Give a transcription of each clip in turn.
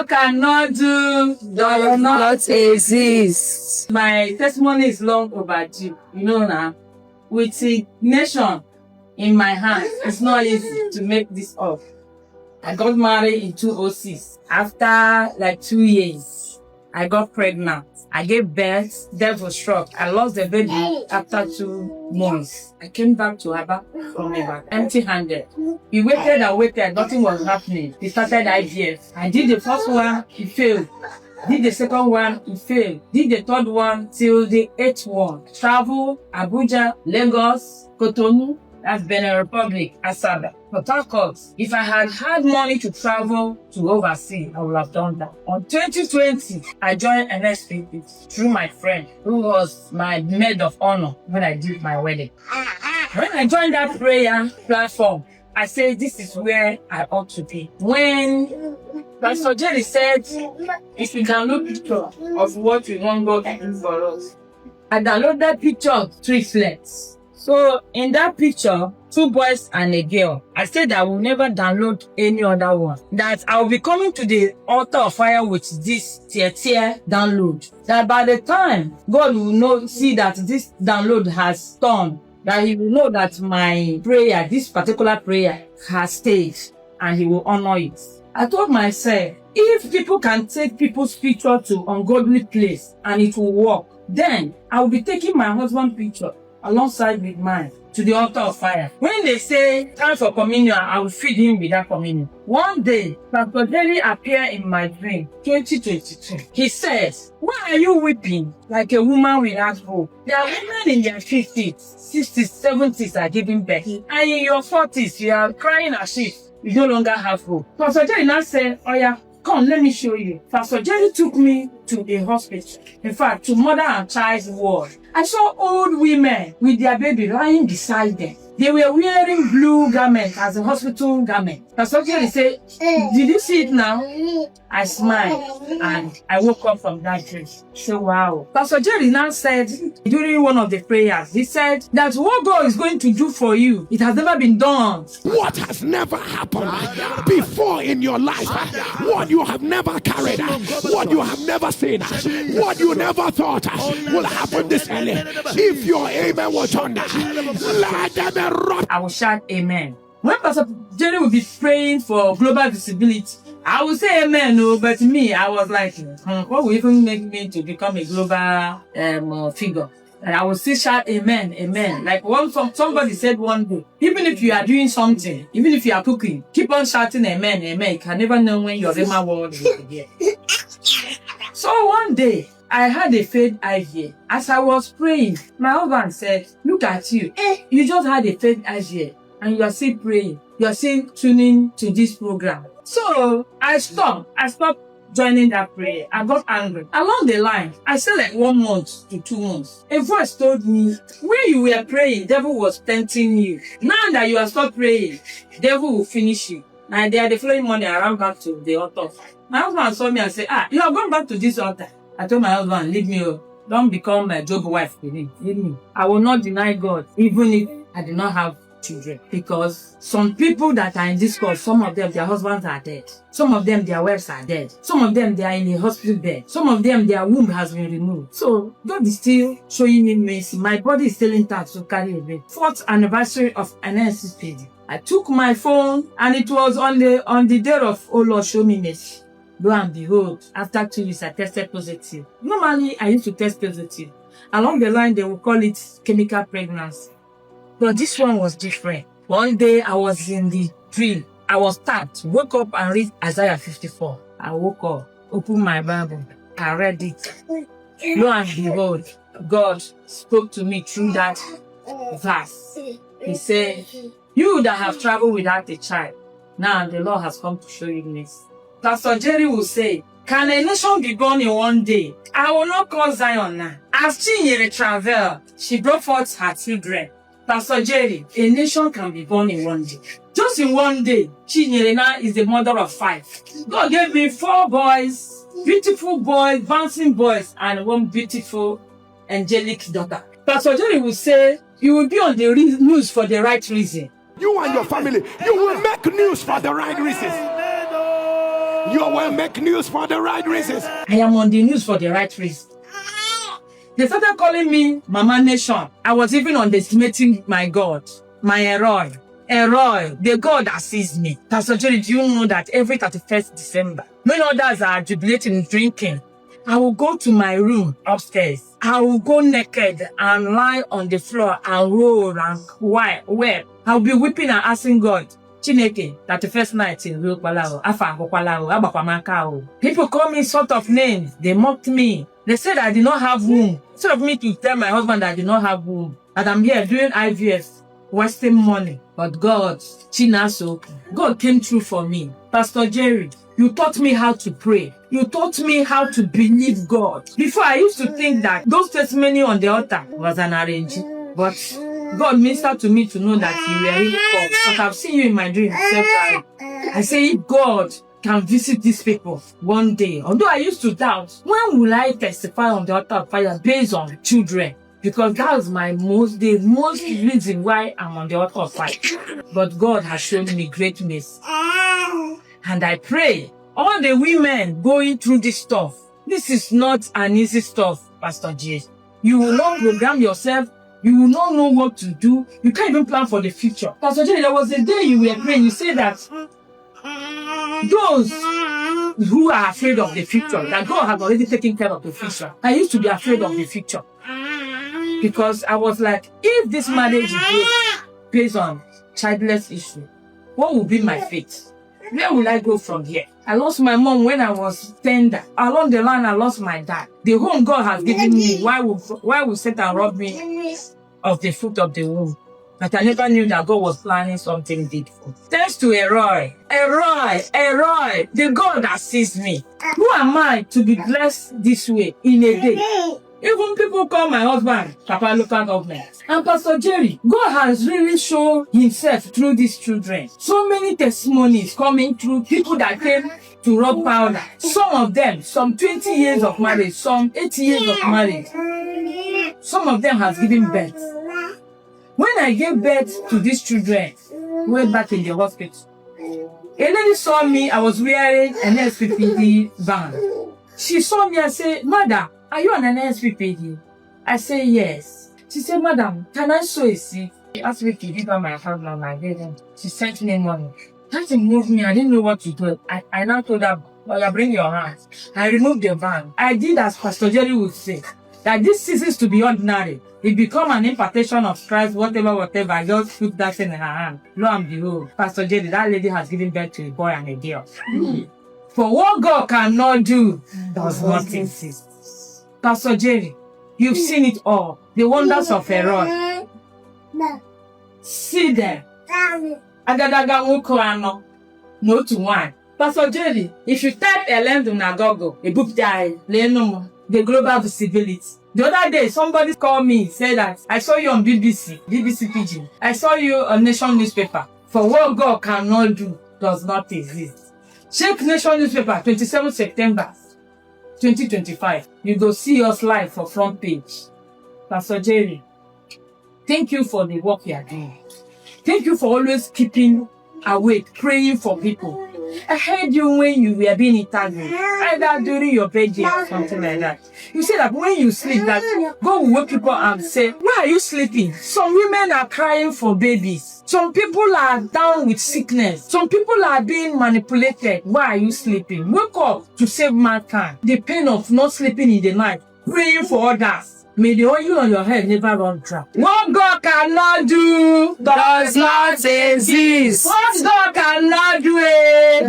cannot do does not exist. My testimony is long overdue. You know now, with the nation in my hands, it's not easy to make this up. I got married in 2006. After like 2 years, I got pregnant. I gave birth, devil struck. I lost the baby after 2 months. I came back to Aba from Aba, empty-handed. We waited and waited, nothing was happening. We started IVF. I did the first one, it failed. Did the second one, it failed. Did the third one till the 8th one. Travel, Abuja, Lagos, Cotonou, that's Benin Republic, Asaba, Port Harcourt. If I had had money to travel to overseas, I would have done that. On 2020, I joined Nsppd through my friend, who was my maid of honor when I did my wedding. When I joined that prayer platform, I said, this is where I ought to be. When Pastor Jerry said, if you download picture of what we want God to do for us, I downloaded picture of triplets. So in that picture, 2 boys and a girl. I said I will never download any other one. That I will be coming to the altar of fire with this tier download. That by the time God will see that this download has turned, that He will know that my prayer, this particular prayer, has stayed, and He will honor it. I told myself, if people can take people's picture to ungodly place and it will work, then I will be taking my husband's picture alongside with mine to the altar of fire. When they say time for communion, I will feed him with that communion. One day, Pastor Jerry appeared in my dream, 2022. He says, why are you weeping like a woman without hope? There are women in their 50s, 60s, 70s are giving birth. And in your 40s, you are crying as if you no longer have hope. Pastor Jerry now said, oh yeah, come, let me show you. Pastor Jerry took me to a hospital. In fact, to mother and child's ward. I saw old women with their baby lying beside them. They were wearing blue garments as a hospital garment. Pastor Jerry said, did you see it now? I smiled and I woke up from that dream. So wow. Pastor Jerry now said, during one of the prayers, he said that what God is going to do for you, it has never been done. What has never happened before in your life, what you have never carried, what you have never seen, what you never thought will happen this early. If your amen was on that, let them erupt. I will shout amen. When Pastor Jerry will be praying for global visibility, I will say amen, no, but me, I was like, what will even make me to become a global figure? And I will still shout amen, amen. Like somebody said one day, even if you are doing something, even if you are cooking, keep on shouting amen, amen. You can never know when your Rema word will be here. So one day, I had a faith idea. As I was praying, my husband said, look at you. You just had a faith idea and you are still praying. You are still tuning to this program. So I stopped joining that prayer. I got angry. Along the line, I said like 1 month to 2 months. A voice told me, when you were praying, devil was tempting you. Now that you have stopped praying, devil will finish you. And the following morning, I ran back to the altar. My husband saw me and said, you are going back to this altar. I told my husband, leave me. Don't become my job wife with him. Leave me. I will not deny God, even if I do not have children. Because some people that are in this course, some of them, their husbands are dead. Some of them, their wives are dead. Some of them, they are in a hospital bed. Some of them, their womb has been removed. So, God is still showing me mercy. My body is still intact to carry a baby. 4th anniversary of Nsppd. I took my phone and it was on the day of, oh Lord, show me mercy. Lo and behold, after 2 weeks, I tested positive. Normally, I used to test positive. Along the line, they will call it chemical pregnancy. But this one was different. One day, I was in the drill. I was tapped, woke up and read Isaiah 54. I woke up, opened my Bible, I read it. Lo and behold, God spoke to me through that verse. He said, you that have traveled without a child, now the Lord has come to show you this. Pastor Jerry will say, can a nation be born in one day? I will not call Zion now. As Chinyere traveled, she brought forth her children. Pastor Jerry, a nation can be born in one day. Just in one day, Chinyere now is the mother of 5. God gave me 4 boys, beautiful boys, bouncing boys, and 1 beautiful angelic daughter. Pastor Jerry will say, you will be on the news for the right reason. You and your family, you will make news for the right reasons. You will make news for the right reasons. I am on the news for the right reason. They started calling me Mama Nation. I was even underestimating my God, my Eroi. Eroi, the God that sees me. Pastor Jerry, do you know that every 31st December, when others are jubilating, drinking, I will go to my room upstairs. I will go naked and lie on the floor and roll and weep. I'll be weeping and asking God, Chineke, that the first night in real Palao, people call me sort of names. They mocked me. They said I did not have womb. Instead of me to tell my husband that I did not have womb, that I'm here doing IVF, wasting money. But God, Chinaso, God came through for me. Pastor Jerry, you taught me how to pray. You taught me how to believe God. Before, I used to think that those testimony on the altar was an arrangement. But God ministered to me to know that you were really called. Because I've seen you in my dreams several times. I say, if God can visit these people one day, although I used to doubt, when will I testify on the altar of fire based on children? Because that was the most reason why I'm on the altar of fire. But God has shown me great mercy. And I pray, all the women going through this stuff, this is not an easy stuff, Pastor J. You will not program yourself. You will not know what to do. You can't even plan for the future. Pastor J, there was a day you were praying, you said that those who are afraid of the future, that God has already taken care of the future. I used to be afraid of the future. Because I was like, if this marriage is based on childless issue, what will be my fate? Where will I go from here? I lost my mom when I was tender. Along the line, I lost my dad. The home God has given me, why would Satan rob me of the fruit of the womb? But I never knew that God was planning something big for me. Thanks to Eroi, the God that sees me. Who am I to be blessed this way in a day? Even people call my husband Papa Local Government. And Pastor Jerry, God has really shown himself through these children. So many testimonies coming through people that came to rub powder. Some of them, some 20 years of marriage, some 80 years of marriage. Some of them has given birth. When I gave birth to these children, way back in the hospital, a lady saw me, I was wearing an Nsppd band. She saw me and said, Mother, are you on an Nsppd? I say, yes. She said, Madam, can I sow a seed? She asked me to give her my husband. I didn't. She sent me money. That moved me. I didn't know what to do. I now told her, well, bring your hands. I removed the van. I did as Pastor Jerry would say, that this ceases to be ordinary. It become an impartation of Christ, whatever. I just put that thing in her hand. Lo and behold, Pastor Jerry, that lady has given birth to a boy and a girl. For what God cannot do, does not exist. Pastor Jerry, you've seen it all. The wonders of Eroi. See them. Agadaga no to one. Pastor Jerry, if you type Elendo na Google, a book the global visibility. The other day, somebody called me, said that I saw you on BBC Pidgin. I saw you on Nation newspaper. For what God cannot do, does not exist. Check Nation newspaper, 27 September 2025. You go see us live for front page. Pastor Jerry, thank you for the work you are doing. Thank you for always keeping awake, praying for people. I heard you when you were being interviewed, either during your birthday or something like that. You said that when you sleep, that God will wake people up and say, why are you sleeping? Some women are crying for babies. Some people are down with sickness. Some people are being manipulated. Why are you sleeping? Wake up to save mankind. The pain of not sleeping in the night, praying for others. May the oil on your head never run dry. What God cannot do does not exist. What God cannot do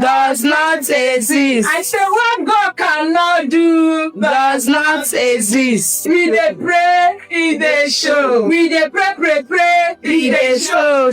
does not exist. I say what God cannot do does not exist. We dey pray, He dey show. We dey pray, He dey show.